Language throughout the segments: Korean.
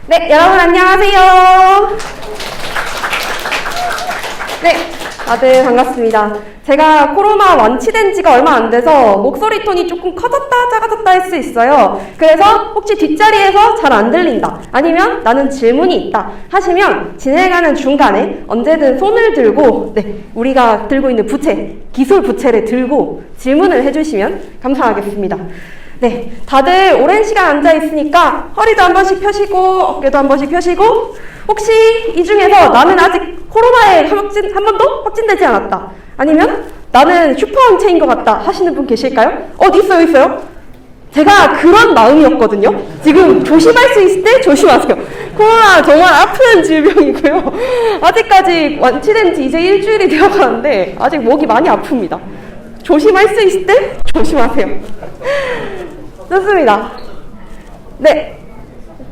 네, 여러분 안녕하세요. 네, 다들 반갑습니다. 제가 코로나 완치된 지가 얼마 안 돼서 목소리 톤이 조금 커졌다 작아졌다 할 수 있어요. 그래서 혹시 뒷자리에서 잘 안 들린다, 아니면 나는 질문이 있다 하시면 진행하는 중간에 언제든 손을 들고 우리가 들고 있는 부채, 기술 부채를 들고 질문을 해주시면 감사하겠습니다. 네, 다들 오랜 시간 앉아 있으니까 허리도 한 번씩 펴시고 어깨도 한 번씩 펴시고, 혹시 이 중에서 나는 아직 코로나에 한 번도 확진되지 않았다, 아니면 나는 슈퍼항체인 것 같다 하시는 분 계실까요? 있어요. 제가 그런 마음이었거든요. 지금 조심할 수 있을 때 조심하세요. 코로나 정말 아픈 질병이고요. 아직까지 완치된 지 이제 일주일이 되어가는데 아직 목이 많이 아픕니다. 조심할 수 있을 때 조심하세요. 좋습니다. 네,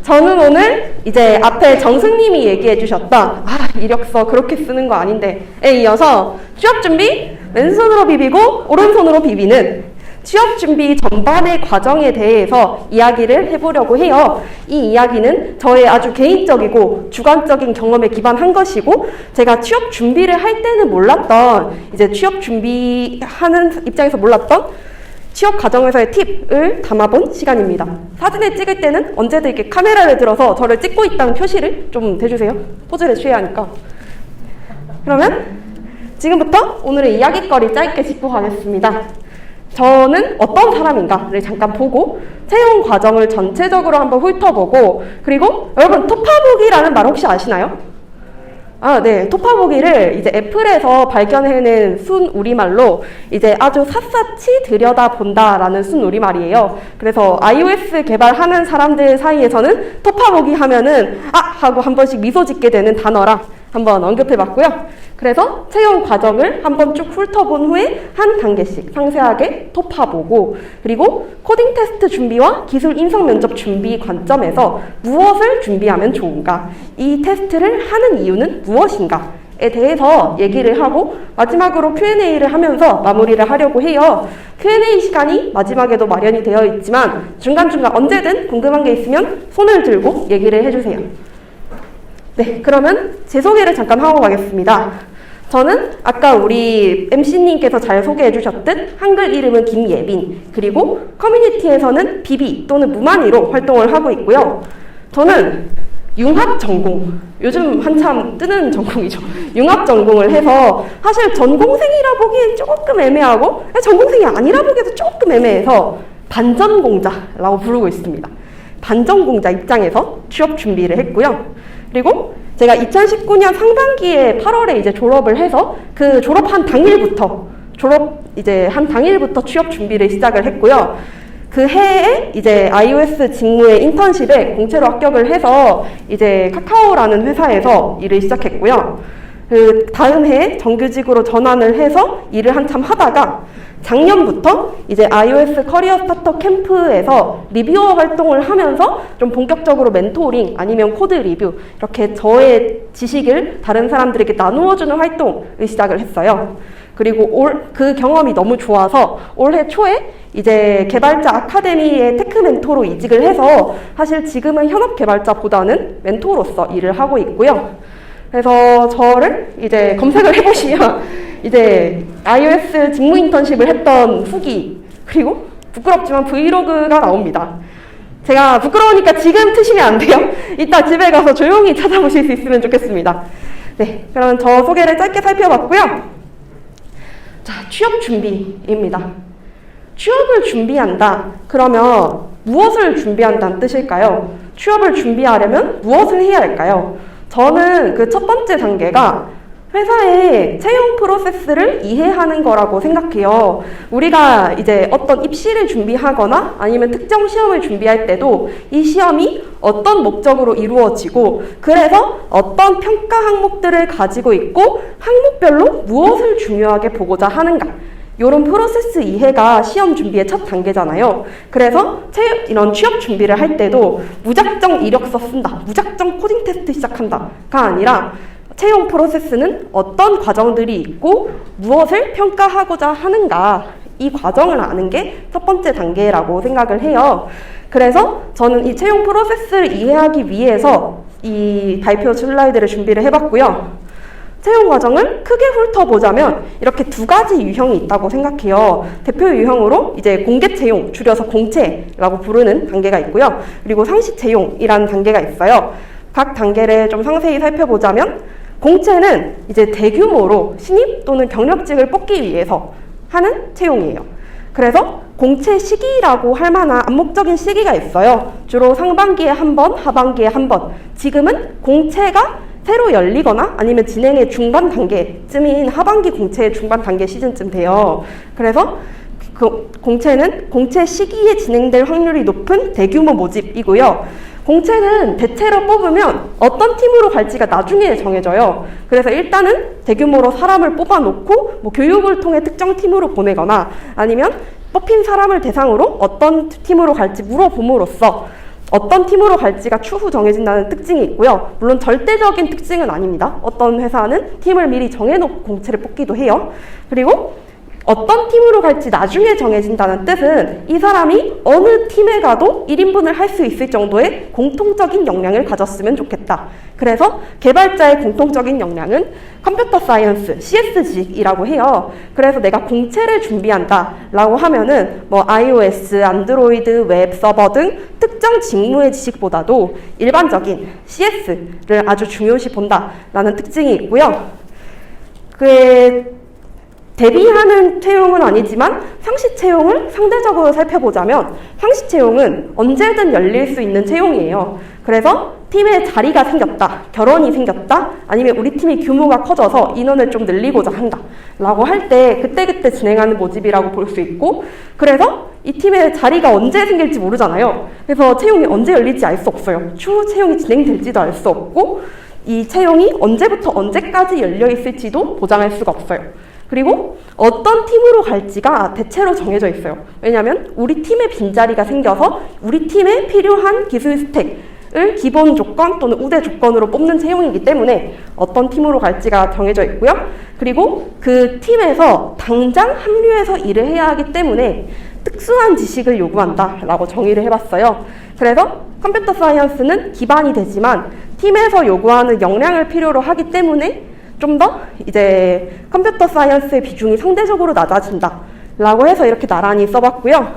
저는 오늘 이제 앞에 정승님이 얘기해 주셨던 이력서 그렇게 쓰는 거 아닌데에 이어서 취업 준비, 왼손으로 비비고 오른손으로 비비는 취업 준비 전반의 과정에 대해서 이야기를 해보려고 해요. 이 이야기는 저의 아주 개인적이고 주관적인 경험에 기반한 것이고, 제가 취업 준비를 할 때는 몰랐던, 이제 취업 준비하는 입장에서 몰랐던 취업 과정에서의 팁을 담아본 시간입니다. 사진을 찍을 때는 언제든 이렇게 카메라를 들어서 저를 찍고 있다는 표시를 좀 대주세요. 포즈를 취해야 하니까. 그러면 지금부터 오늘의 이야기거리 짧게 짚고 가겠습니다. 저는 어떤 사람인가를 잠깐 보고 채용 과정을 전체적으로 한번 훑어보고, 그리고 여러분 토파보기라는 말 혹시 아시나요? 네, 토파보기를 이제 애플에서 발견해낸 순 우리말로 이제 아주 샅샅이 들여다본다라는 순 우리말이에요. 그래서 iOS 개발하는 사람들 사이에서는 토파보기 하면은 하고 한 번씩 미소 짓게 되는 단어라 한번 언급해봤고요. 그래서 채용 과정을 한번 쭉 훑어본 후에 한 단계씩 상세하게 토파보고, 그리고 코딩 테스트 준비와 기술 인성 면접 준비 관점에서 무엇을 준비하면 좋은가, 이 테스트를 하는 이유는 무엇인가에 대해서 얘기를 하고 마지막으로 Q&A를 하면서 마무리를 하려고 해요. Q&A 시간이 마지막에도 마련이 되어 있지만 중간중간 언제든 궁금한 게 있으면 손을 들고 얘기를 해주세요. 네, 그러면 제 소개를 잠깐 하고 가겠습니다. 저는 아까 우리 MC님께서 잘 소개해 주셨듯 한글 이름은 김예빈, 그리고 커뮤니티에서는 비비 또는 무만이로 활동을 하고 있고요. 저는 융합 전공, 요즘 한참 뜨는 전공이죠. 융합 전공을 해서 사실 전공생이라 보기엔 조금 애매하고 전공생이 아니라 보기에도 조금 애매해서 반전공자라고 부르고 있습니다. 반전공자 입장에서 취업 준비를 했고요. 그리고 제가 2019년 상반기에 8월에 이제 졸업을 해서 그 졸업한 당일부터 취업 준비를 시작을 했고요. 그 해에 이제 iOS 직무의 인턴십에 공채로 합격을 해서 이제 카카오라는 회사에서 일을 시작했고요. 그 다음 해에 정규직으로 전환을 해서 일을 한참 하다가 작년부터 이제 iOS 커리어 스타터 캠프에서 리뷰어 활동을 하면서 좀 본격적으로 멘토링 아니면 코드 리뷰, 이렇게 저의 지식을 다른 사람들에게 나누어주는 활동을 시작을 했어요. 그리고 그 경험이 너무 좋아서 올해 초에 이제 개발자 아카데미의 테크 멘토로 이직을 해서 사실 지금은 현업 개발자보다는 멘토로서 일을 하고 있고요. 그래서 저를 이제 검색을 해보시면 이제 iOS 직무 인턴십을 했던 후기, 그리고 부끄럽지만 브이로그가 나옵니다. 제가 부끄러우니까 지금 트시면 안 돼요. 이따 집에 가서 조용히 찾아보실 수 있으면 좋겠습니다. 네, 그럼 저 소개를 짧게 살펴봤고요. 자, 취업 준비입니다. 취업을 준비한다. 그러면 무엇을 준비한다는 뜻일까요? 취업을 준비하려면 무엇을 해야 할까요? 저는 그 첫 번째 단계가 회사의 채용 프로세스를 이해하는 거라고 생각해요. 우리가 이제 어떤 입시를 준비하거나 아니면 특정 시험을 준비할 때도 이 시험이 어떤 목적으로 이루어지고, 그래서 어떤 평가 항목들을 가지고 있고 항목별로 무엇을 중요하게 보고자 하는가, 이런 프로세스 이해가 시험 준비의 첫 단계잖아요. 그래서 이런 취업 준비를 할 때도 무작정 이력서 쓴다, 무작정 코딩 테스트 시작한다가 아니라 채용 프로세스는 어떤 과정들이 있고 무엇을 평가하고자 하는가, 이 과정을 아는 게 첫 번째 단계라고 생각을 해요. 그래서 저는 이 채용 프로세스를 이해하기 위해서 이 발표 슬라이드를 준비를 해봤고요. 채용 과정을 크게 훑어보자면 이렇게 두 가지 유형이 있다고 생각해요. 대표 유형으로 이제 공개 채용, 줄여서 공채라고 부르는 단계가 있고요. 그리고 상시 채용이라는 단계가 있어요. 각 단계를 좀 상세히 살펴보자면 공채는 이제 대규모로 신입 또는 경력직을 뽑기 위해서 하는 채용이에요. 그래서 공채 시기라고 할 만한 암묵적인 시기가 있어요. 주로 상반기에 한 번, 하반기에 한 번. 지금은 공채가 새로 열리거나 아니면 진행의 중반 단계쯤인 하반기 공채의 중반 단계 시즌쯤 돼요. 그래서 그 공채는 공채 시기에 진행될 확률이 높은 대규모 모집이고요. 공채는 대체로 뽑으면 어떤 팀으로 갈지가 나중에 정해져요. 그래서 일단은 대규모로 사람을 뽑아놓고 뭐 교육을 통해 특정 팀으로 보내거나 아니면 뽑힌 사람을 대상으로 어떤 팀으로 갈지 물어봄으로써 어떤 팀으로 갈지가 추후 정해진다는 특징이 있고요. 물론 절대적인 특징은 아닙니다. 어떤 회사는 팀을 미리 정해놓고 공채를 뽑기도 해요. 그리고 어떤 팀으로 갈지 나중에 정해진다는 뜻은 이 사람이 어느 팀에 가도 1인분을 할 수 있을 정도의 공통적인 역량을 가졌으면 좋겠다. 그래서 개발자의 공통적인 역량은 컴퓨터 사이언스, CS직이라고 해요. 그래서 내가 공채를 준비한다 라고 하면은 뭐 iOS, 안드로이드, 웹 서버 등 특정 직무의 지식보다도 일반적인 CS를 아주 중요시 본다라는 특징이 있고요. 대비하는 채용은 아니지만 상시 채용을 상대적으로 살펴보자면 상시 채용은 언제든 열릴 수 있는 채용이에요. 그래서 팀에 자리가 생겼다, 결혼이 생겼다, 아니면 우리 팀이 규모가 커져서 인원을 좀 늘리고자 한다 라고 할 때 그때그때 진행하는 모집이라고 볼 수 있고, 그래서 이 팀에 자리가 언제 생길지 모르잖아요. 그래서 채용이 언제 열릴지 알 수 없어요. 추후 채용이 진행될지도 알 수 없고 이 채용이 언제부터 언제까지 열려 있을지도 보장할 수가 없어요. 그리고 어떤 팀으로 갈지가 대체로 정해져 있어요. 왜냐하면 우리 팀에 빈자리가 생겨서 우리 팀에 필요한 기술 스택을 기본 조건 또는 우대 조건으로 뽑는 채용이기 때문에 어떤 팀으로 갈지가 정해져 있고요. 그리고 그 팀에서 당장 합류해서 일을 해야 하기 때문에 특수한 지식을 요구한다라고 정의를 해봤어요. 그래서 컴퓨터 사이언스는 기반이 되지만 팀에서 요구하는 역량을 필요로 하기 때문에 좀 더 이제 컴퓨터 사이언스의 비중이 상대적으로 낮아진다 라고 해서 이렇게 나란히 써봤고요.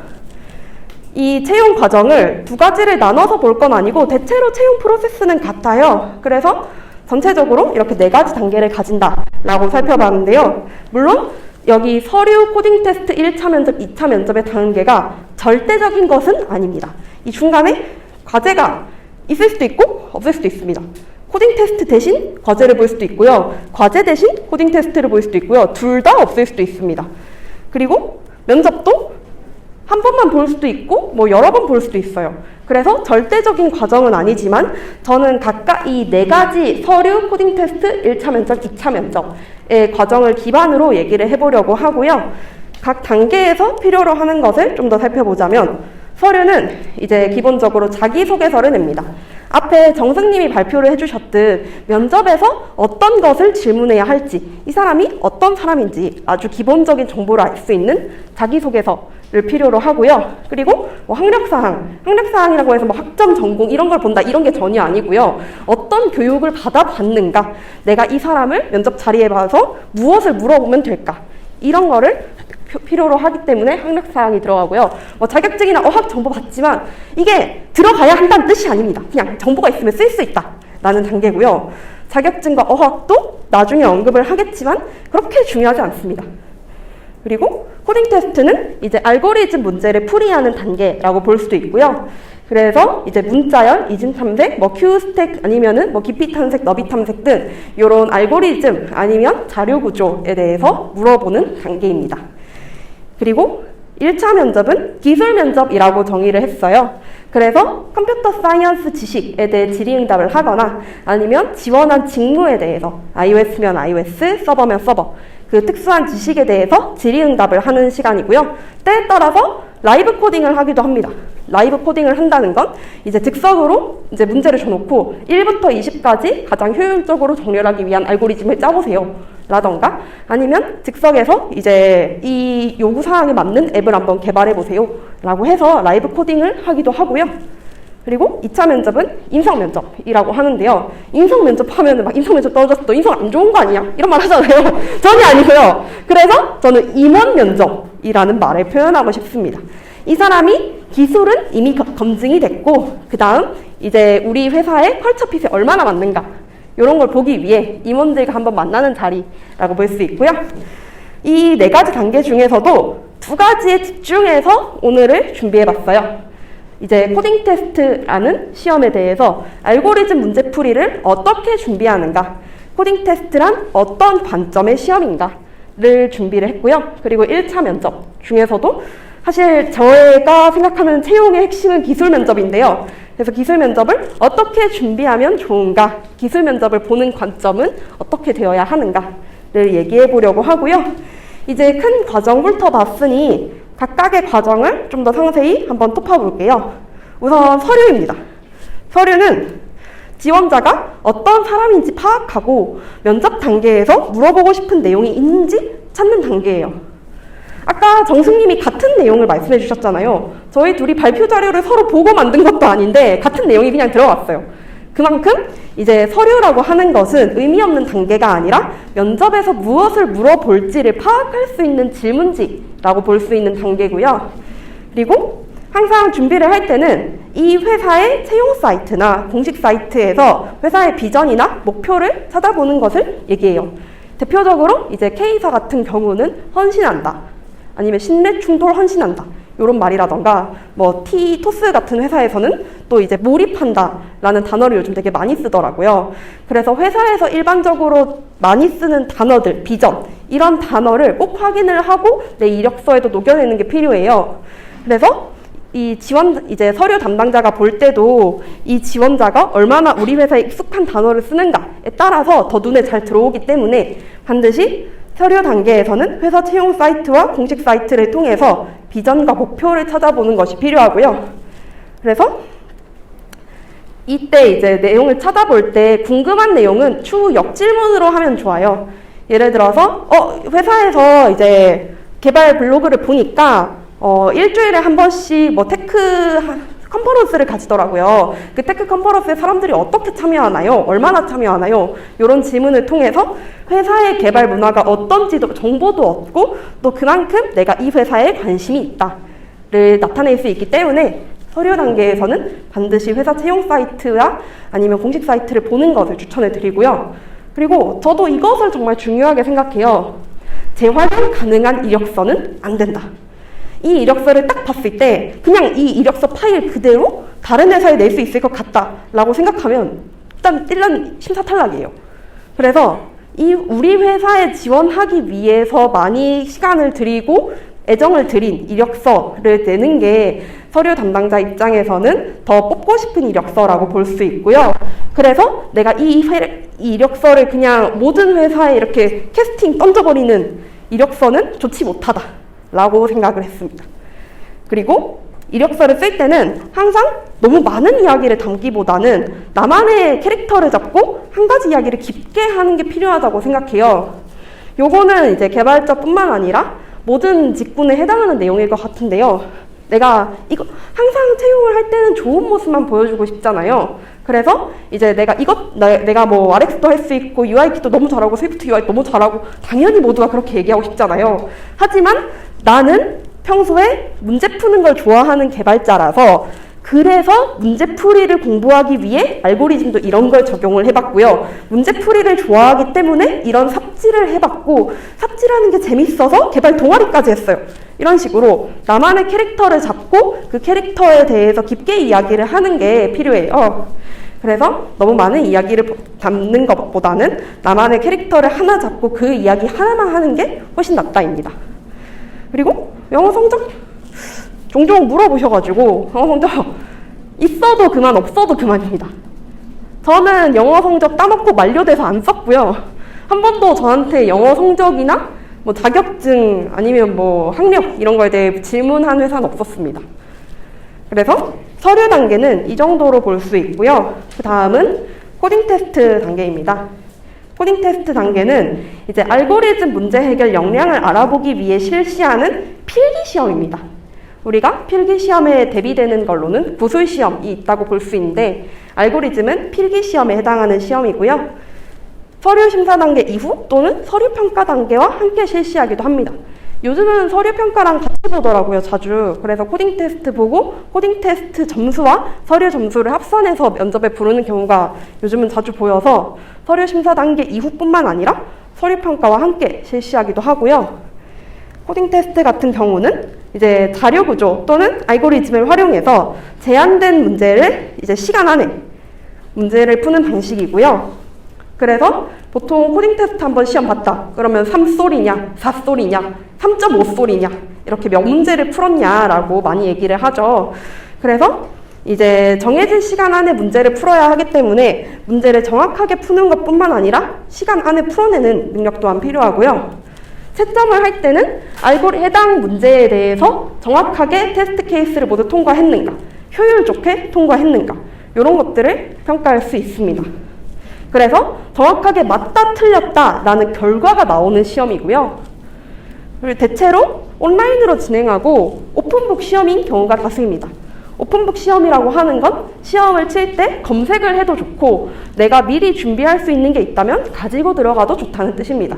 이 채용 과정을 두 가지를 나눠서 볼 건 아니고 대체로 채용 프로세스는 같아요. 그래서 전체적으로 이렇게 네 가지 단계를 가진다 라고 살펴봤는데요. 물론 여기 서류 코딩 테스트 1차 면접, 2차 면접의 단계가 절대적인 것은 아닙니다. 이 중간에 과제가 있을 수도 있고 없을 수도 있습니다. 코딩 테스트 대신 과제를 볼 수도 있고요. 과제 대신 코딩 테스트를 볼 수도 있고요. 둘 다 없을 수도 있습니다. 그리고 면접도 한 번만 볼 수도 있고 뭐 여러 번 볼 수도 있어요. 그래서 절대적인 과정은 아니지만 저는 각각 이 네 가지 서류, 코딩 테스트, 1차 면접, 2차 면접의 과정을 기반으로 얘기를 해보려고 하고요. 각 단계에서 필요로 하는 것을 좀 더 살펴보자면 서류는 이제 기본적으로 자기소개서를 냅니다. 앞에 정승님이 발표를 해주셨듯 면접에서 어떤 것을 질문해야 할지, 이 사람이 어떤 사람인지 아주 기본적인 정보를 알 수 있는 자기소개서를 필요로 하고요. 그리고 뭐 학력사항이라고 해서 뭐 학점, 전공 이런 걸 본다 이런 게 전혀 아니고요. 어떤 교육을 받아봤는가, 내가 이 사람을 면접 자리에 봐서 무엇을 물어보면 될까, 이런 거를 필요로 하기 때문에 학력사항이 들어가고요. 뭐 자격증이나 어학 정보 받지만 이게 들어가야 한다는 뜻이 아닙니다. 그냥 정보가 있으면 쓸 수 있다 라는 단계고요. 자격증과 어학도 나중에 언급을 하겠지만 그렇게 중요하지 않습니다. 그리고 코딩 테스트는 이제 알고리즘 문제를 풀이하는 단계라고 볼 수도 있고요. 그래서 이제 문자열, 이진 탐색, 뭐 Q 스택 아니면은 뭐 깊이 탐색, 너비 탐색 등 이런 알고리즘 아니면 자료 구조에 대해서 물어보는 단계입니다. 그리고 1차 면접은 기술 면접이라고 정의를 했어요. 그래서 컴퓨터 사이언스 지식에 대해 질의응답을 하거나 아니면 지원한 직무에 대해서 iOS면 iOS, 서버면 서버 그 특수한 지식에 대해서 질의응답을 하는 시간이고요. 때에 따라서 라이브 코딩을 하기도 합니다. 라이브 코딩을 한다는 건 이제 즉석으로 이제 문제를 줘놓고 1부터 20까지 가장 효율적으로 정렬하기 위한 알고리즘을 짜보세요 라던가 아니면 즉석에서 이제 이 요구사항에 맞는 앱을 한번 개발해보세요 라고 해서 라이브 코딩을 하기도 하고요. 그리고 2차 면접은 인성면접이라고 하는데요. 인성면접 하면 막 인성면접 떨어졌어. 너 인성 안 좋은 거 아니야? 이런 말 하잖아요. 전혀 아니고요. 그래서 저는 임원면접이라는 말을 표현하고 싶습니다. 이 사람이 기술은 이미 검증이 됐고 그 다음 이제 우리 회사의 컬처핏에 얼마나 맞는가 이런 걸 보기 위해 임원들과 한번 만나는 자리라고 볼 수 있고요. 이 4가지 단계 중에서도 2가지에 집중해서 오늘을 준비해봤어요. 이제 코딩 테스트라는 시험에 대해서 알고리즘 문제풀이를 어떻게 준비하는가, 코딩 테스트란 어떤 관점의 시험인가를 준비를 했고요. 그리고 1차 면접 중에서도 사실 저희가 생각하는 채용의 핵심은 기술 면접인데요. 그래서 기술 면접을 어떻게 준비하면 좋은가, 기술 면접을 보는 관점은 어떻게 되어야 하는가를 얘기해 보려고 하고요. 이제 큰 과정 훑어봤으니 각각의 과정을 좀 더 상세히 한번 톱어볼게요. 우선 서류입니다. 서류는 지원자가 어떤 사람인지 파악하고 면접 단계에서 물어보고 싶은 내용이 있는지 찾는 단계예요. 아까 정승님이 같은 내용을 말씀해 주셨잖아요. 저희 둘이 발표 자료를 서로 보고 만든 것도 아닌데 같은 내용이 그냥 들어왔어요. 그만큼 이제 서류라고 하는 것은 의미 없는 단계가 아니라 면접에서 무엇을 물어볼지를 파악할 수 있는 질문지라고 볼 수 있는 단계고요. 그리고 항상 준비를 할 때는 이 회사의 채용 사이트나 공식 사이트에서 회사의 비전이나 목표를 찾아보는 것을 얘기해요. 대표적으로 이제 K사 같은 경우는 헌신한다. 아니면 신뢰 충돌 헌신한다. 이런 말이라던가 뭐 토스 같은 회사에서는 또 이제 몰입한다 라는 단어를 요즘 되게 많이 쓰더라고요. 그래서 회사에서 일반적으로 많이 쓰는 단어들, 비전 이런 단어를 꼭 확인을 하고 내 이력서에도 녹여내는 게 필요해요. 그래서 이 이제 서류 담당자가 볼 때도 이 지원자가 얼마나 우리 회사에 익숙한 단어를 쓰는가에 따라서 더 눈에 잘 들어오기 때문에 반드시 서류 단계에서는 회사 채용 사이트와 공식 사이트를 통해서 비전과 목표를 찾아보는 것이 필요하고요. 그래서 이때 이제 내용을 찾아볼 때 궁금한 내용은 추후 역질문으로 하면 좋아요. 예를 들어서 회사에서 이제 개발 블로그를 보니까 일주일에 한 번씩 뭐 테크 컨퍼런스를 가지더라고요. 그 테크 컨퍼런스에 사람들이 어떻게 참여하나요? 얼마나 참여하나요? 이런 질문을 통해서 회사의 개발 문화가 어떤지도 정보도 얻고 또 그만큼 내가 이 회사에 관심이 있다를 나타낼 수 있기 때문에 서류 단계에서는 반드시 회사 채용 사이트와 아니면 공식 사이트를 보는 것을 추천해 드리고요. 그리고 저도 이것을 정말 중요하게 생각해요. 재활용 가능한 이력서는 안 된다. 이 이력서를 딱 봤을 때 그냥 이 이력서 파일 그대로 다른 회사에 낼 수 있을 것 같다 라고 생각하면 일단 1년 심사 탈락이에요. 그래서 우리 회사에 지원하기 위해서 많이 시간을 들이고 애정을 들인 이력서를 내는 게 서류 담당자 입장에서는 더 뽑고 싶은 이력서라고 볼 수 있고요. 그래서 내가 이 이력서를 그냥 모든 회사에 이렇게 캐스팅 던져버리는 이력서는 좋지 못하다 라고 생각을 했습니다. 그리고 이력서를 쓸 때는 항상 너무 많은 이야기를 담기보다는 나만의 캐릭터를 잡고 한 가지 이야기를 깊게 하는 게 필요하다고 생각해요. 요거는 이제 개발자뿐만 아니라 모든 직군에 해당하는 내용일 것 같은데요. 내가 이거 항상 채용을 할 때는 좋은 모습만 보여주고 싶잖아요. 그래서 이제 내가 뭐 RX도 할 수 있고 UIK도 너무 잘하고 스위프트 UI 너무 잘하고 당연히 모두가 그렇게 얘기하고 싶잖아요. 하지만 나는 평소에 문제 푸는 걸 좋아하는 개발자라서 그래서 문제풀이를 공부하기 위해 알고리즘도 이런 걸 적용을 해봤고요. 문제풀이를 좋아하기 때문에 이런 삽질을 해봤고 삽질하는 게 재밌어서 개발 동아리까지 했어요. 이런 식으로 나만의 캐릭터를 잡고 그 캐릭터에 대해서 깊게 이야기를 하는 게 필요해요. 그래서 너무 많은 이야기를 담는 것보다는 나만의 캐릭터를 하나 잡고 그 이야기 하나만 하는 게 훨씬 낫다입니다. 그리고 영어 성적 종종 물어보셔가지고 영어 성적 있어도 그만 없어도 그만입니다. 저는 영어 성적 따놓고 만료돼서 안 썼고요. 한 번도 저한테 영어 성적이나 뭐 자격증 아니면 뭐 학력 이런 거에 대해 질문한 회사는 없었습니다. 그래서 서류 단계는 이 정도로 볼 수 있고요. 그 다음은 코딩 테스트 단계입니다. 코딩 테스트 단계는 이제 알고리즘 문제 해결 역량을 알아보기 위해 실시하는 필기 시험입니다. 우리가 필기 시험에 대비되는 걸로는 구술 시험이 있다고 볼 수 있는데 알고리즘은 필기 시험에 해당하는 시험이고요. 서류 심사 단계 이후 또는 서류 평가 단계와 함께 실시하기도 합니다. 요즘은 서류 평가랑 같이 보더라고요, 자주. 그래서 코딩 테스트 보고 코딩 테스트 점수와 서류 점수를 합산해서 면접에 부르는 경우가 요즘은 자주 보여서 서류 심사 단계 이후뿐만 아니라 서류 평가와 함께 실시하기도 하고요. 코딩 테스트 같은 경우는 이제 자료 구조 또는 알고리즘을 활용해서 제한된 문제를 이제 시간 안에 문제를 푸는 방식이고요. 그래서 보통 코딩 테스트 한번 시험 봤다. 그러면 3솔이냐, 4솔이냐, 3.5솔이냐 이렇게 몇 문제를 풀었냐라고 많이 얘기를 하죠. 그래서 이제 정해진 시간 안에 문제를 풀어야 하기 때문에 문제를 정확하게 푸는 것뿐만 아니라 시간 안에 풀어내는 능력 또한 필요하고요. 채점을 할 때는 해당 문제에 대해서 정확하게 테스트 케이스를 모두 통과했는가, 효율 좋게 통과했는가 이런 것들을 평가할 수 있습니다. 그래서 정확하게 맞다 틀렸다 라는 결과가 나오는 시험이고요. 그리고 대체로 온라인으로 진행하고 오픈북 시험인 경우가 다수입니다. 오픈북 시험이라고 하는 건 시험을 칠 때 검색을 해도 좋고 내가 미리 준비할 수 있는 게 있다면 가지고 들어가도 좋다는 뜻입니다.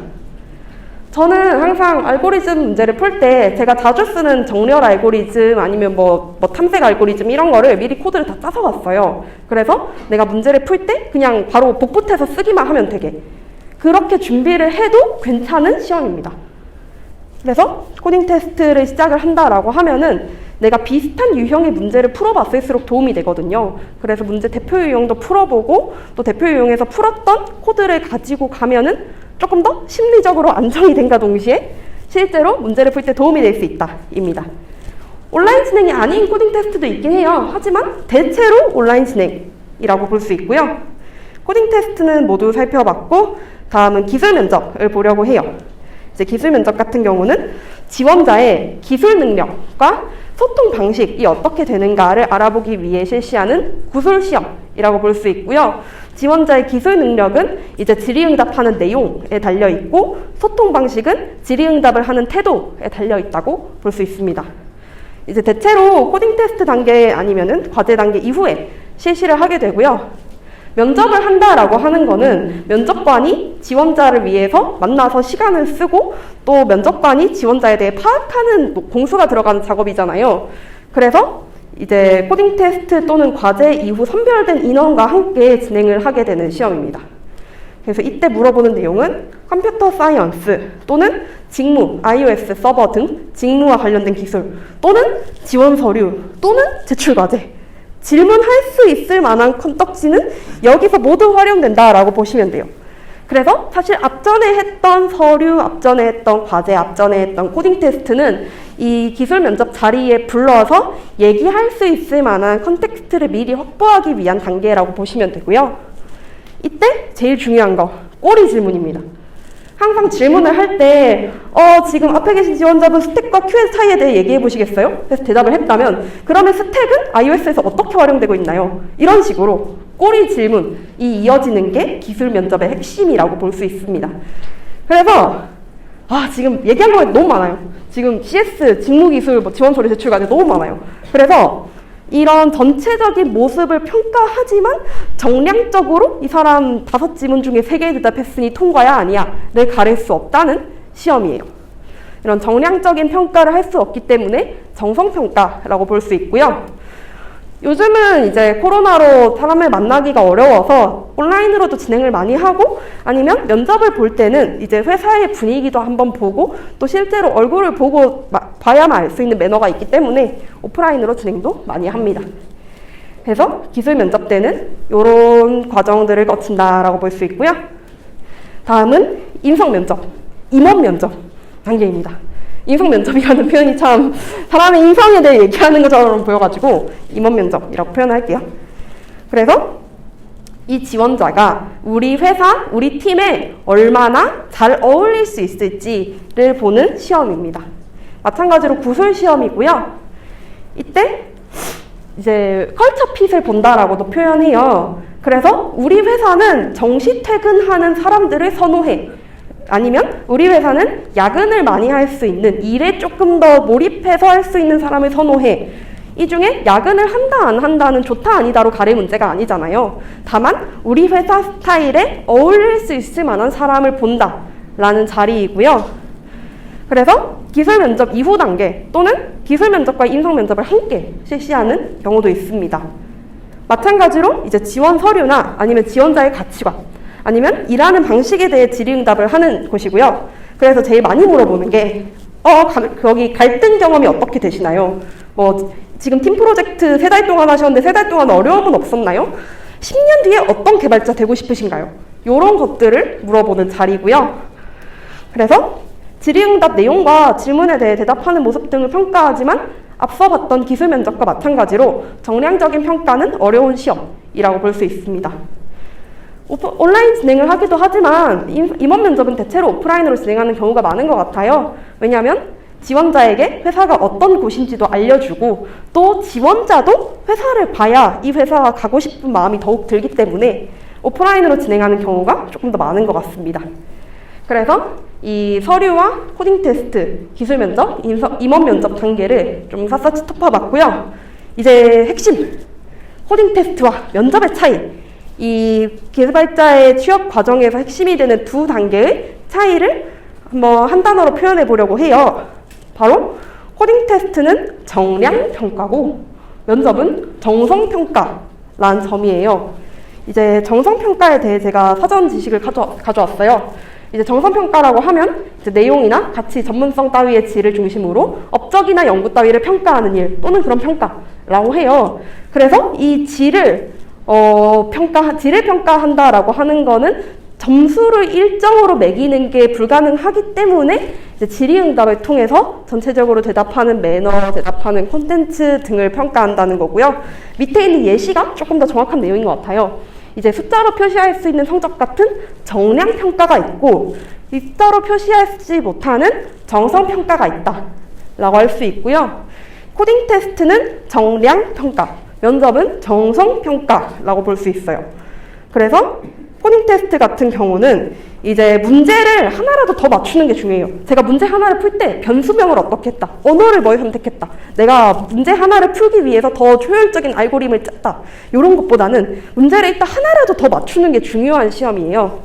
저는 항상 알고리즘 문제를 풀 때 제가 자주 쓰는 정렬 알고리즘 아니면 뭐 탐색 알고리즘 이런 거를 미리 코드를 다 짜서 왔어요. 그래서 내가 문제를 풀 때 그냥 바로 복붙해서 쓰기만 하면 되게 그렇게 준비를 해도 괜찮은 시험입니다. 그래서 코딩 테스트를 시작을 한다라고 하면은 내가 비슷한 유형의 문제를 풀어봤을수록 도움이 되거든요. 그래서 문제 대표 유형도 풀어보고 또 대표 유형에서 풀었던 코드를 가지고 가면은 조금 더 심리적으로 안정이 된과 동시에 실제로 문제를 풀 때 도움이 될 수 있다 입니다. 온라인 진행이 아닌 코딩 테스트도 있긴 해요. 하지만 대체로 온라인 진행이라고 볼 수 있고요. 코딩 테스트는 모두 살펴봤고 다음은 기술 면접을 보려고 해요. 이제 기술 면접 같은 경우는 지원자의 기술 능력과 소통 방식이 어떻게 되는가를 알아보기 위해 실시하는 구술 시험이라고 볼 수 있고요. 지원자의 기술 능력은 이제 질의응답하는 내용에 달려 있고 소통 방식은 질의응답을 하는 태도에 달려 있다고 볼 수 있습니다. 이제 대체로 코딩 테스트 단계 아니면은 과제 단계 이후에 실시를 하게 되고요. 면접을 한다라고 하는 거는 면접관이 지원자를 위해서 만나서 시간을 쓰고 또 면접관이 지원자에 대해 파악하는 공수가 들어가는 작업이잖아요. 그래서 이제 코딩 테스트 또는 과제 이후 선별된 인원과 함께 진행을 하게 되는 시험입니다. 그래서 이때 물어보는 내용은 컴퓨터 사이언스 또는 직무, iOS 서버 등 직무와 관련된 기술 또는 지원 서류 또는 제출 과제 질문할 수 있을 만한 컨덕지는 여기서 모두 활용된다라고 보시면 돼요. 그래서 사실 앞전에 했던 서류, 앞전에 했던 과제, 앞전에 했던 코딩 테스트는 이 기술 면접 자리에 불러서 얘기할 수 있을 만한 컨텍스트를 미리 확보하기 위한 단계라고 보시면 되고요. 이때 제일 중요한 거, 꼬리 질문입니다. 항상 질문을 할 때 지금 앞에 계신 지원자분 스택과 큐의 차이에 대해 얘기해 보시겠어요? 그래서 대답을 했다면 그러면 스택은 iOS에서 어떻게 활용되고 있나요? 이런 식으로 꼬리 질문이 이어지는 게 기술 면접의 핵심이라고 볼 수 있습니다. 그래서 지금 얘기한 거 너무 많아요. 지금 CS, 직무기술, 지원 서류 제출 과제 너무 많아요. 그래서 이런 전체적인 모습을 평가하지만 정량적으로 이 사람 5지문 중에 3개 대답했으니 통과야 아니야를 가릴 수 없다는 시험이에요. 이런 정량적인 평가를 할 수 없기 때문에 정성평가라고 볼 수 있고요. 요즘은 이제 코로나로 사람을 만나기가 어려워서 온라인으로도 진행을 많이 하고 아니면 면접을 볼 때는 이제 회사의 분위기도 한번 보고 또 실제로 얼굴을 보고 봐야만 알 수 있는 매너가 있기 때문에 오프라인으로 진행도 많이 합니다. 그래서 기술 면접 때는 이런 과정들을 거친다라고 볼 수 있고요. 다음은 인성 면접, 임원 면접 단계입니다. 인성 면접이라는 표현이 참 사람의 인성에 대해 얘기하는 것처럼 보여가지고 임원 면접이라고 표현할게요. 그래서 이 지원자가 우리 회사, 우리 팀에 얼마나 잘 어울릴 수 있을지를 보는 시험입니다. 마찬가지로 구술 시험이고요. 이때 이제 컬처 핏을 본다라고도 표현해요. 그래서 우리 회사는 정시 퇴근하는 사람들을 선호해. 아니면 우리 회사는 야근을 많이 할 수 있는, 일에 조금 더 몰입해서 할 수 있는 사람을 선호해. 이 중에 야근을 한다 안 한다는 좋다 아니다로 가릴 문제가 아니잖아요. 다만 우리 회사 스타일에 어울릴 수 있을 만한 사람을 본다 라는 자리이고요. 그래서 기술 면접 이후 단계 또는 기술 면접과 인성 면접을 함께 실시하는 경우도 있습니다. 마찬가지로 이제 지원 서류나 아니면 지원자의 가치관, 아니면 일하는 방식에 대해 질의응답을 하는 곳이고요. 그래서 제일 많이 물어보는 게 거기 갈등 경험이 어떻게 되시나요? 지금 팀 프로젝트 3달 동안 하셨는데 3달 동안 어려움은 없었나요? 10년 뒤에 어떤 개발자 되고 싶으신가요? 이런 것들을 물어보는 자리고요. 그래서 질의응답 내용과 질문에 대해 대답하는 모습 등을 평가하지만 앞서 봤던 기술 면접과 마찬가지로 정량적인 평가는 어려운 시험이라고 볼 수 있습니다. 온라인 진행을 하기도 하지만 임원 면접은 대체로 오프라인으로 진행하는 경우가 많은 것 같아요. 왜냐하면 지원자에게 회사가 어떤 곳인지도 알려주고 또 지원자도 회사를 봐야 이 회사가 가고 싶은 마음이 더욱 들기 때문에 오프라인으로 진행하는 경우가 조금 더 많은 것 같습니다. 그래서 이 서류와 코딩 테스트, 기술 면접, 임원 면접 단계를 좀 샅샅이 짚어봤고요. 이제 핵심, 코딩 테스트와 면접의 차이, 이 개발자의 취업 과정에서 핵심이 되는 두 단계의 차이를 한번 한 단어로 표현해 보려고 해요. 바로 코딩 테스트는 정량 평가고 면접은 정성 평가라는 점이에요. 이제 정성 평가에 대해 제가 사전 지식을 가져왔어요. 이제 정성 평가라고 하면 이제 내용이나 가치, 전문성 따위의 질을 중심으로 업적이나 연구 따위를 평가하는 일 또는 그런 평가라고 해요. 그래서 이 질을 평가한다라고 하는 거는 점수를 일정으로 매기는 게 불가능하기 때문에 이제 질의응답을 통해서 전체적으로 대답하는 매너, 대답하는 콘텐츠 등을 평가한다는 거고요. 밑에 있는 예시가 조금 더 정확한 내용인 것 같아요. 이제 숫자로 표시할 수 있는 성적 같은 정량 평가가 있고 숫자로 표시하지 못하는 정성 평가가 있다라고 할 수 있고요. 코딩 테스트는 정량 평가, 면접은 정성 평가라고 볼 수 있어요. 그래서 코딩 테스트 같은 경우는 이제 문제를 하나라도 더 맞추는 게 중요해요. 제가 문제 하나를 풀 때 변수명을 어떻게 했다, 언어를 뭘 선택했다, 내가 문제 하나를 풀기 위해서 더 효율적인 알고리즘을 짰다, 이런 것보다는 문제를 일단 하나라도 더 맞추는 게 중요한 시험이에요.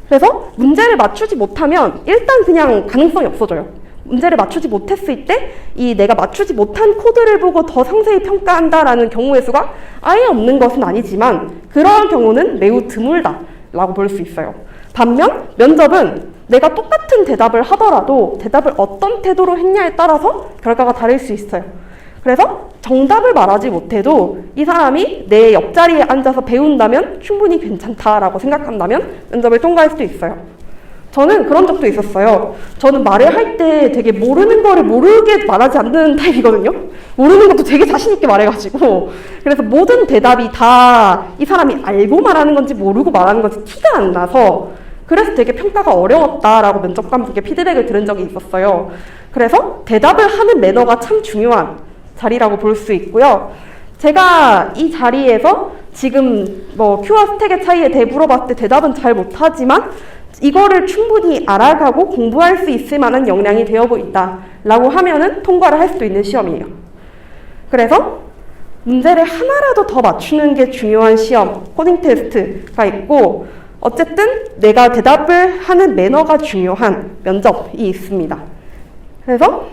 그래서 문제를 맞추지 못하면 일단 그냥 가능성이 없어져요. 문제를 맞추지 못했을 때 이 내가 맞추지 못한 코드를 보고 더 상세히 평가한다라는 경우의 수가 아예 없는 것은 아니지만 그러한 경우는 매우 드물다라고 볼 수 있어요. 반면 면접은 내가 똑같은 대답을 하더라도 대답을 어떤 태도로 했냐에 따라서 결과가 다를 수 있어요. 그래서 정답을 말하지 못해도 이 사람이 내 옆자리에 앉아서 배운다면 충분히 괜찮다라고 생각한다면 면접을 통과할 수도 있어요. 저는 그런 적도 있었어요. 저는 말을 할 때 되게 모르는 거를 모르게 말하지 않는 타입이거든요. 모르는 것도 되게 자신 있게 말해가지고 그래서 모든 대답이 다 이 사람이 알고 말하는 건지 모르고 말하는 건지 티가 안 나서 그래서 되게 평가가 어려웠다라고 면접관분께 피드백을 들은 적이 있었어요. 그래서 대답을 하는 매너가 참 중요한 자리라고 볼 수 있고요. 제가 이 자리에서 지금 Q와 스택의 차이에 대해 물어봤을 때 대답은 잘 못하지만 이거를 충분히 알아가고 공부할 수 있을 만한 역량이 되어 있다 라고 하면은 통과를 할 수 있는 시험이에요. 그래서 문제를 하나라도 더 맞추는 게 중요한 시험, 코딩 테스트가 있고 어쨌든 내가 대답을 하는 매너가 중요한 면접이 있습니다. 그래서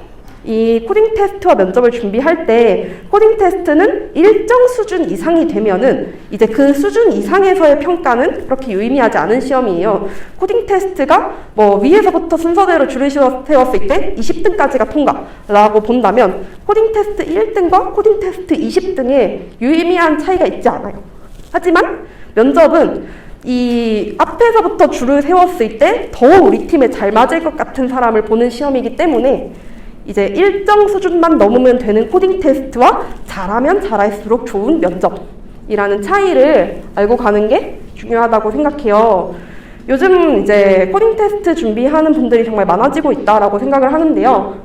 이 코딩 테스트와 면접을 준비할 때 코딩 테스트는 일정 수준 이상이 되면은 이제 그 수준 이상에서의 평가는 그렇게 유의미하지 않은 시험이에요. 코딩 테스트가 위에서부터 순서대로 줄을 세웠을 때 20등까지가 통과라고 본다면 코딩 테스트 1등과 코딩 테스트 20등에 유의미한 차이가 있지 않아요. 하지만 면접은 이 앞에서부터 줄을 세웠을 때 더 우리 팀에 잘 맞을 것 같은 사람을 보는 시험이기 때문에 이제 일정 수준만 넘으면 되는 코딩 테스트와 잘하면 잘할수록 좋은 면접이라는 차이를 알고 가는 게 중요하다고 생각해요. 요즘 이제 코딩 테스트 준비하는 분들이 정말 많아지고 있다라고 생각을 하는데요.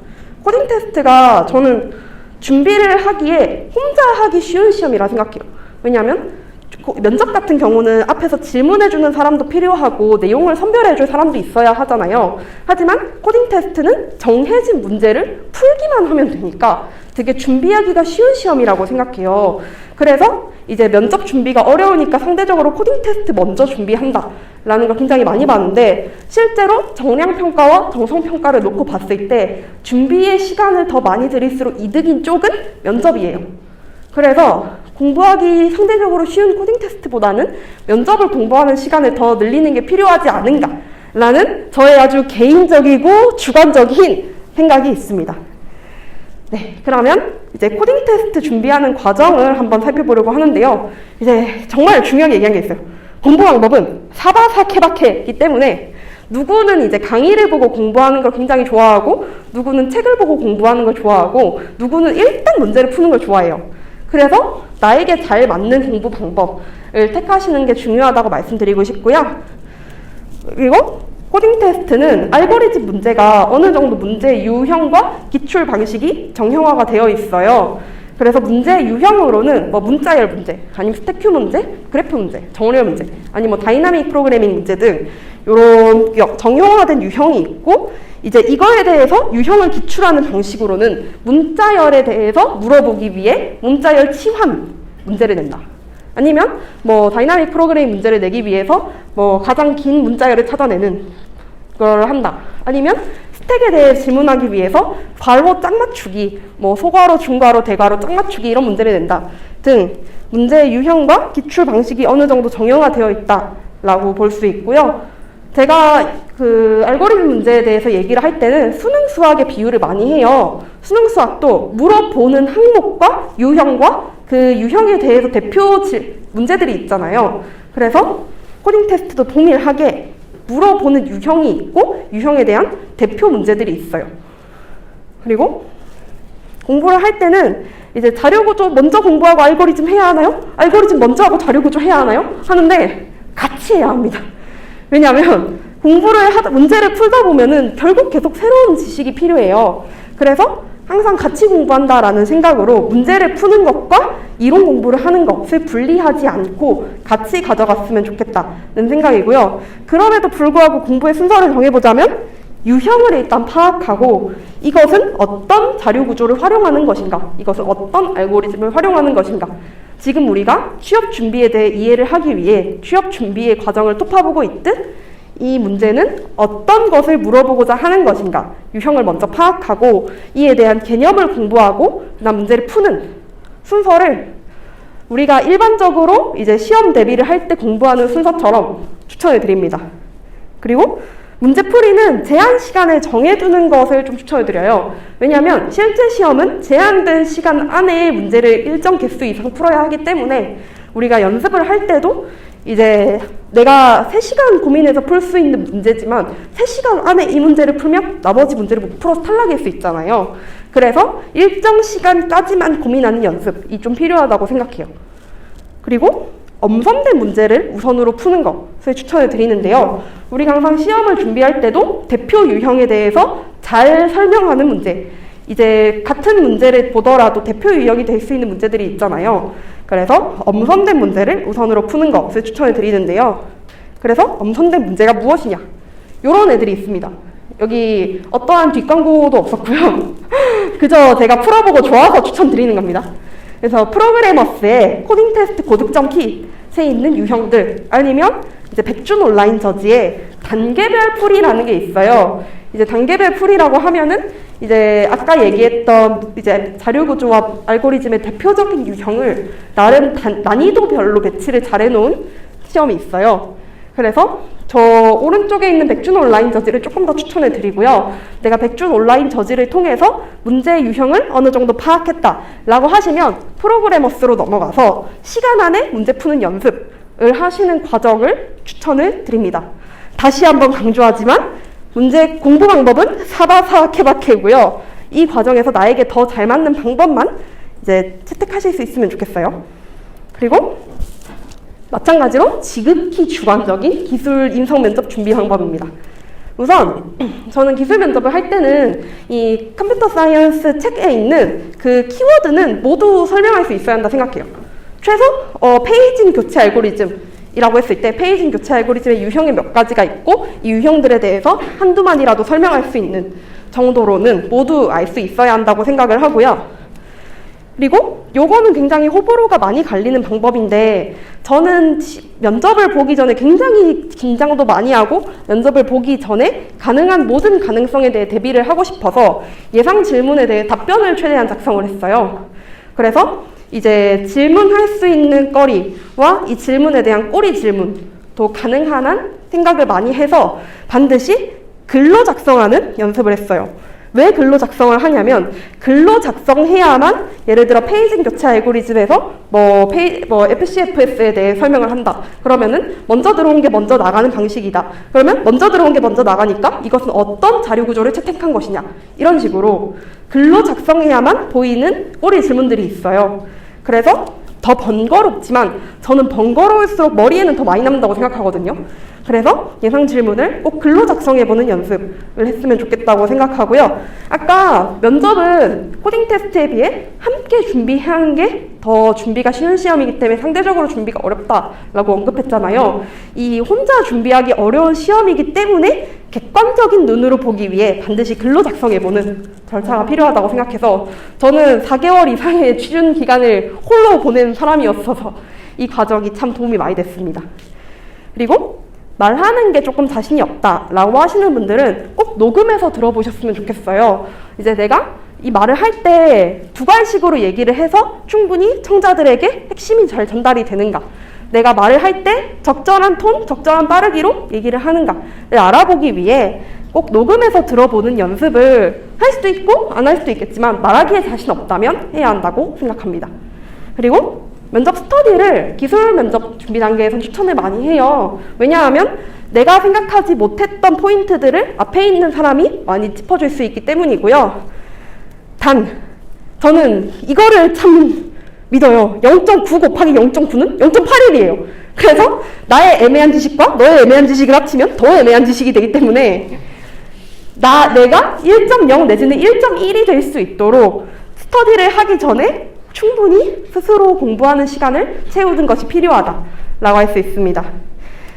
코딩 테스트가 저는 준비를 하기에 혼자 하기 쉬운 시험이라 생각해요. 왜냐하면 면접 같은 경우는 앞에서 질문해주는 사람도 필요하고 내용을 선별해줄 사람도 있어야 하잖아요. 하지만 코딩 테스트는 정해진 문제를 풀기만 하면 되니까 되게 준비하기가 쉬운 시험이라고 생각해요. 그래서 이제 면접 준비가 어려우니까 상대적으로 코딩 테스트 먼저 준비한다 라는 걸 굉장히 많이 봤는데, 실제로 정량평가와 정성평가를 놓고 봤을 때 준비의 시간을 더 많이 들일수록 이득인 쪽은 면접이에요. 그래서 공부하기 상대적으로 쉬운 코딩 테스트보다는 면접을 공부하는 시간을 더 늘리는 게 필요하지 않은가 라는 저의 아주 개인적이고 주관적인 생각이 있습니다. 네, 그러면 이제 코딩 테스트 준비하는 과정을 한번 살펴보려고 하는데요. 이제 정말 중요하게 얘기한 게 있어요. 공부 방법은 사바사케바케이기 때문에 누구는 이제 강의를 보고 공부하는 걸 굉장히 좋아하고, 누구는 책을 보고 공부하는 걸 좋아하고, 누구는 일단 문제를 푸는 걸 좋아해요. 그래서 나에게 잘 맞는 공부 방법을 택하시는 게 중요하다고 말씀드리고 싶고요. 그리고 코딩 테스트는 알고리즘 문제가 어느 정도 문제 유형과 기출 방식이 정형화가 되어 있어요. 그래서 문제 유형으로는 뭐 문자열 문제, 아니면 스택큐 문제, 그래프 문제, 정렬 문제, 아니면 뭐 다이나믹 프로그래밍 문제 등 이런 정형화된 유형이 있고, 이제 이거에 대해서 유형을 기출하는 방식으로는 문자열에 대해서 물어보기 위해 문자열 치환 문제를 낸다. 아니면 뭐 다이나믹 프로그래밍 문제를 내기 위해서 뭐 가장 긴 문자열을 찾아내는 걸 한다. 아니면 스택에 대해 질문하기 위해서 괄호 짝 맞추기, 뭐 소괄호, 중괄호, 대괄호 짝 맞추기 이런 문제를 낸다 등 문제 유형과 기출 방식이 어느 정도 정형화되어 있다라고 볼 수 있고요. 제가 그 알고리즘 문제에 대해서 얘기를 할 때는 수능 수학의 비유를 많이 해요. 수능 수학도 물어보는 항목과 유형과 그 유형에 대해서 대표 문제들이 있잖아요. 그래서 코딩 테스트도 동일하게 물어보는 유형이 있고 유형에 대한 대표 문제들이 있어요. 그리고 공부를 할 때는 이제 자료구조 먼저 공부하고 알고리즘 해야 하나요? 알고리즘 먼저 하고 자료구조 해야 하나요? 하는데 같이 해야 합니다. 왜냐하면 문제를 풀다 보면은 결국 계속 새로운 지식이 필요해요. 그래서 항상 같이 공부한다라는 생각으로 문제를 푸는 것과 이론 공부를 하는 것을 분리하지 않고 같이 가져갔으면 좋겠다는 생각이고요. 그럼에도 불구하고 공부의 순서를 정해보자면 유형을 일단 파악하고 이것은 어떤 자료 구조를 활용하는 것인가, 이것은 어떤 알고리즘을 활용하는 것인가, 지금 우리가 취업 준비에 대해 이해를 하기 위해 취업 준비의 과정을 톱파보고 있듯 이 문제는 어떤 것을 물어보고자 하는 것인가, 유형을 먼저 파악하고 이에 대한 개념을 공부하고 그다음 문제를 푸는 순서를 우리가 일반적으로 이제 시험 대비를 할 때 공부하는 순서처럼 추천해 드립니다. 그리고 문제풀이는 제한 시간을 정해두는 것을 좀 추천해 드려요. 왜냐하면 실제 시험은 제한된 시간 안에 문제를 일정 개수 이상 풀어야 하기 때문에 우리가 연습을 할 때도 이제 내가 3시간 고민해서 풀 수 있는 문제지만 3시간 안에 이 문제를 풀면 나머지 문제를 못 풀어서 탈락일 수 있잖아요. 그래서 일정 시간까지만 고민하는 연습이 좀 필요하다고 생각해요. 그리고 엄선된 문제를 우선으로 푸는 것을 추천해 드리는데요. 우리가 항상 시험을 준비할 때도 대표 유형에 대해서 잘 설명하는 문제, 이제 같은 문제를 보더라도 대표 유형이 될 수 있는 문제들이 있잖아요. 그래서 엄선된 문제를 우선으로 푸는 것을 추천해 드리는데요. 그래서 엄선된 문제가 무엇이냐? 이런 애들이 있습니다. 여기 어떠한 뒷광고도 없었고요. 그저 제가 풀어보고 좋아서 추천드리는 겁니다. 그래서 프로그래머스의 코딩 테스트 고득점 킷에 있는 유형들, 아니면 이제 백준 온라인 저지에 단계별 풀이라는 게 있어요. 이제 단계별 풀이라고 하면은 이제 아까 얘기했던 이제 자료 구조와 알고리즘의 대표적인 유형을 나름 난이도별로 배치를 잘 해놓은 시험이 있어요. 그래서 저 오른쪽에 있는 백준 온라인 저지를 조금 더 추천해 드리고요. 내가 백준 온라인 저지를 통해서 문제의 유형을 어느 정도 파악했다라고 하시면 프로그래머스로 넘어가서 시간 안에 문제 푸는 연습을 하시는 과정을 추천을 드립니다. 다시 한번 강조하지만 문제 공부 방법은 사바사케바케고요. 이 과정에서 나에게 더 잘 맞는 방법만 이제 채택하실 수 있으면 좋겠어요. 그리고 마찬가지로 지극히 주관적인 기술 인성 면접 준비 방법입니다. 우선 저는 기술 면접을 할 때는 이 컴퓨터 사이언스 책에 있는 그 키워드는 모두 설명할 수 있어야 한다 생각해요. 최소 페이징 교체 알고리즘이라고 했을 때 페이징 교체 알고리즘의 유형이 몇 가지가 있고 이 유형들에 대해서 한두마디라도 설명할 수 있는 정도로는 모두 알 수 있어야 한다고 생각을 하고요. 그리고 요거는 굉장히 호불호가 많이 갈리는 방법인데 저는 면접을 보기 전에 굉장히 긴장도 많이 하고 면접을 보기 전에 가능한 모든 가능성에 대해 대비를 하고 싶어서 예상 질문에 대해 답변을 최대한 작성을 했어요. 그래서 이제 질문할 수 있는 거리와 이 질문에 대한 꼬리 질문도 가능한 한 생각을 많이 해서 반드시 글로 작성하는 연습을 했어요. 왜 글로 작성을 하냐면 글로 작성해야만 예를 들어 페이징 교체 알고리즘에서 FCFS에 대해 설명을 한다. 그러면은 먼저 들어온 게 먼저 나가는 방식이다. 그러면 먼저 들어온 게 먼저 나가니까 이것은 어떤 자료 구조를 채택한 것이냐. 이런 식으로 글로 작성해야만 보이는 꼬리 질문들이 있어요. 그래서 더 번거롭지만 저는 번거로울수록 머리에는 더 많이 남는다고 생각하거든요. 그래서 예상 질문을 꼭 글로 작성해보는 연습을 했으면 좋겠다고 생각하고요. 아까 면접은 코딩 테스트에 비해 함께 준비하는 게 더 준비가 쉬운 시험이기 때문에 상대적으로 준비가 어렵다라고 언급했잖아요. 이 혼자 준비하기 어려운 시험이기 때문에 객관적인 눈으로 보기 위해 반드시 글로 작성해보는 절차가 필요하다고 생각해서 저는 4개월 이상의 취준 기간을 홀로 보낸 사람이었어서 이 과정이 참 도움이 많이 됐습니다. 그리고 말하는 게 조금 자신이 없다라고 하시는 분들은 꼭 녹음해서 들어보셨으면 좋겠어요. 이제 내가 이 말을 할 때 두괄식으로 얘기를 해서 충분히 청자들에게 핵심이 잘 전달이 되는가, 내가 말을 할 때 적절한 톤, 적절한 빠르기로 얘기를 하는가를 알아보기 위해 꼭 녹음해서 들어보는 연습을 할 수도 있고 안 할 수도 있겠지만 말하기에 자신 없다면 해야 한다고 생각합니다. 그리고 면접 스터디를 기술 면접 준비 단계에서 추천을 많이 해요. 왜냐하면 내가 생각하지 못했던 포인트들을 앞에 있는 사람이 많이 짚어줄 수 있기 때문이고요. 단, 저는 이거를 참 믿어요. 0.9 곱하기 0.9는 0.81이에요. 그래서 나의 애매한 지식과 너의 애매한 지식을 합치면 더 애매한 지식이 되기 때문에 내가 1.0 내지는 1.1이 될 수 있도록 스터디를 하기 전에 충분히 스스로 공부하는 시간을 채우는 것이 필요하다라고 할 수 있습니다.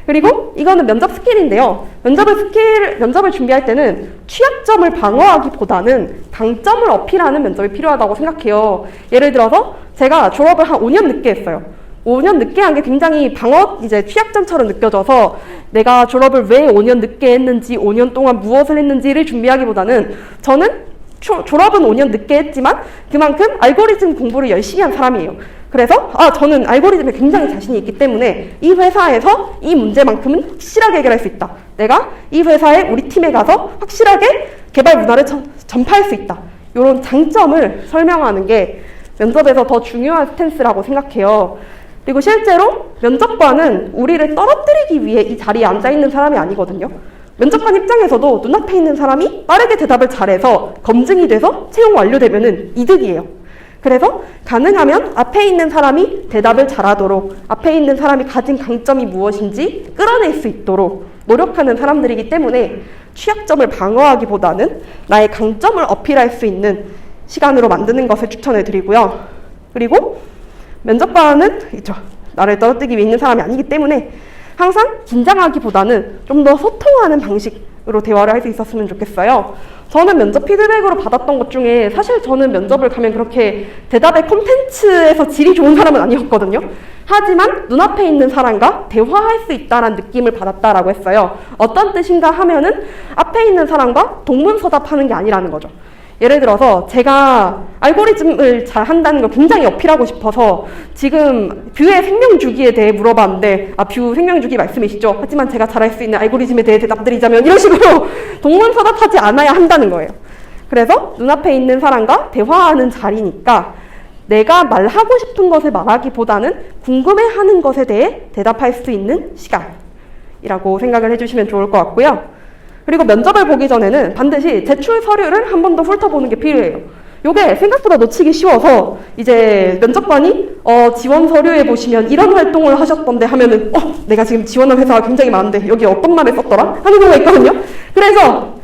그리고 이거는 면접 스킬인데요. 면접을 준비할 때는 취약점을 방어하기보다는 강점을 어필하는 면접이 필요하다고 생각해요. 예를 들어서 제가 졸업을 한 5년 늦게 했어요. 5년 늦게 한 게 굉장히 취약점처럼 느껴져서 내가 졸업을 왜 5년 늦게 했는지, 5년 동안 무엇을 했는지를 준비하기보다는 저는 졸업은 5년 늦게 했지만 그만큼 알고리즘 공부를 열심히 한 사람이에요. 그래서 저는 알고리즘에 굉장히 자신이 있기 때문에 이 회사에서 이 문제만큼은 확실하게 해결할 수 있다. 내가 이 회사에 우리 팀에 가서 확실하게 개발 문화를 전파할 수 있다. 이런 장점을 설명하는 게 면접에서 더 중요한 스탠스라고 생각해요. 그리고 실제로 면접관은 우리를 떨어뜨리기 위해 이 자리에 앉아있는 사람이 아니거든요. 면접관 입장에서도 눈앞에 있는 사람이 빠르게 대답을 잘해서 검증이 돼서 채용 완료되면은 이득이에요. 그래서 가능하면 앞에 있는 사람이 대답을 잘하도록, 앞에 있는 사람이 가진 강점이 무엇인지 끌어낼 수 있도록 노력하는 사람들이기 때문에 취약점을 방어하기보다는 나의 강점을 어필할 수 있는 시간으로 만드는 것을 추천해 드리고요. 그리고 면접관은 나를 떨어뜨리기 위해 있는 사람이 아니기 때문에 항상 긴장하기보다는 좀 더 소통하는 방식으로 대화를 할 수 있었으면 좋겠어요. 저는 면접 피드백으로 받았던 것 중에 사실 저는 면접을 가면 그렇게 대답의 콘텐츠에서 질이 좋은 사람은 아니었거든요. 하지만 눈앞에 있는 사람과 대화할 수 있다는 느낌을 받았다라고 했어요. 어떤 뜻인가 하면은 앞에 있는 사람과 동문서답하는 게 아니라는 거죠. 예를 들어서 제가 알고리즘을 잘 한다는 걸 굉장히 어필하고 싶어서 지금 뷰의 생명주기에 대해 물어봤는데 뷰 생명주기 말씀이시죠? 하지만 제가 잘할 수 있는 알고리즘에 대해 대답드리자면 이런 식으로 동문서답하지 않아야 한다는 거예요. 그래서 눈앞에 있는 사람과 대화하는 자리니까 내가 말하고 싶은 것을 말하기보다는 궁금해하는 것에 대해 대답할 수 있는 시간이라고 생각을 해주시면 좋을 것 같고요. 그리고 면접을 보기 전에는 반드시 제출 서류를 한 번 더 훑어보는 게 필요해요. 요게 생각보다 놓치기 쉬워서 이제 면접관이 지원 서류에 보시면 이런 활동을 하셨던데 하면은 내가 지금 지원한 회사가 굉장히 많은데 여기 어떤 말을 썼더라? 하는 경우가 있거든요. 그래서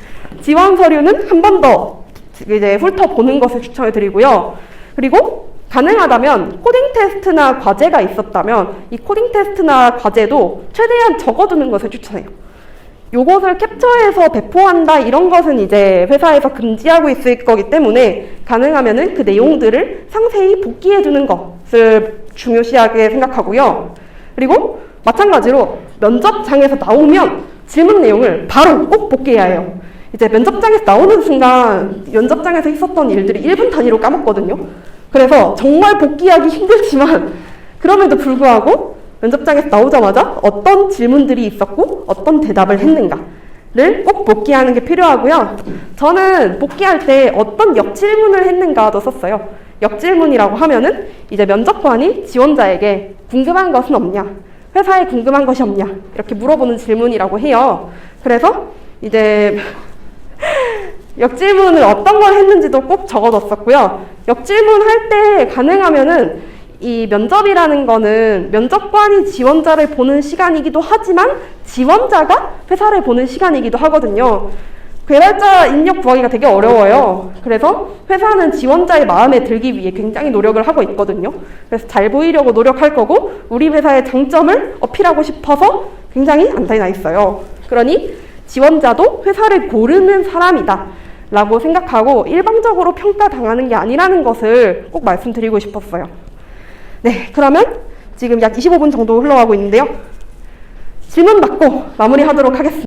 지원 서류는 한 번 더 이제 훑어보는 것을 추천을 드리고요. 그리고 가능하다면 코딩 테스트나 과제가 있었다면 이 코딩 테스트나 과제도 최대한 적어두는 것을 추천해요. 요것을 캡처해서 배포한다 이런 것은 이제 회사에서 금지하고 있을 거기 때문에 가능하면은 그 내용들을 상세히 복기해 두는 것을 중요시하게 생각하고요. 그리고 마찬가지로 면접장에서 나오면 질문 내용을 바로 꼭 복기해야 해요. 이제 면접장에서 나오는 순간 면접장에서 있었던 일들이 1분 단위로 까먹거든요. 그래서 정말 복기하기 힘들지만 그럼에도 불구하고 면접장에서 나오자마자 어떤 질문들이 있었고 어떤 대답을 했는가를 꼭 복기하는 게 필요하고요. 저는 복기할 때 어떤 역질문을 했는가도 썼어요. 역질문이라고 하면은 이제 면접관이 지원자에게 궁금한 것은 없냐, 회사에 궁금한 것이 없냐 이렇게 물어보는 질문이라고 해요. 그래서 이제 역질문을 어떤 걸 했는지도 꼭 적어뒀었고요. 역질문 할 때 가능하면은 이 면접이라는 거는 면접관이 지원자를 보는 시간이기도 하지만 지원자가 회사를 보는 시간이기도 하거든요. 개발자 인력 구하기가 되게 어려워요. 그래서 회사는 지원자의 마음에 들기 위해 굉장히 노력을 하고 있거든요. 그래서 잘 보이려고 노력할 거고 우리 회사의 장점을 어필하고 싶어서 굉장히 안달이 나 있어요. 그러니 지원자도 회사를 고르는 사람이다 라고 생각하고 일방적으로 평가당하는 게 아니라는 것을 꼭 말씀드리고 싶었어요. 네, 그러면 지금 약 25분 정도 흘러가고 있는데요. 질문 받고 마무리하도록 하겠습니다.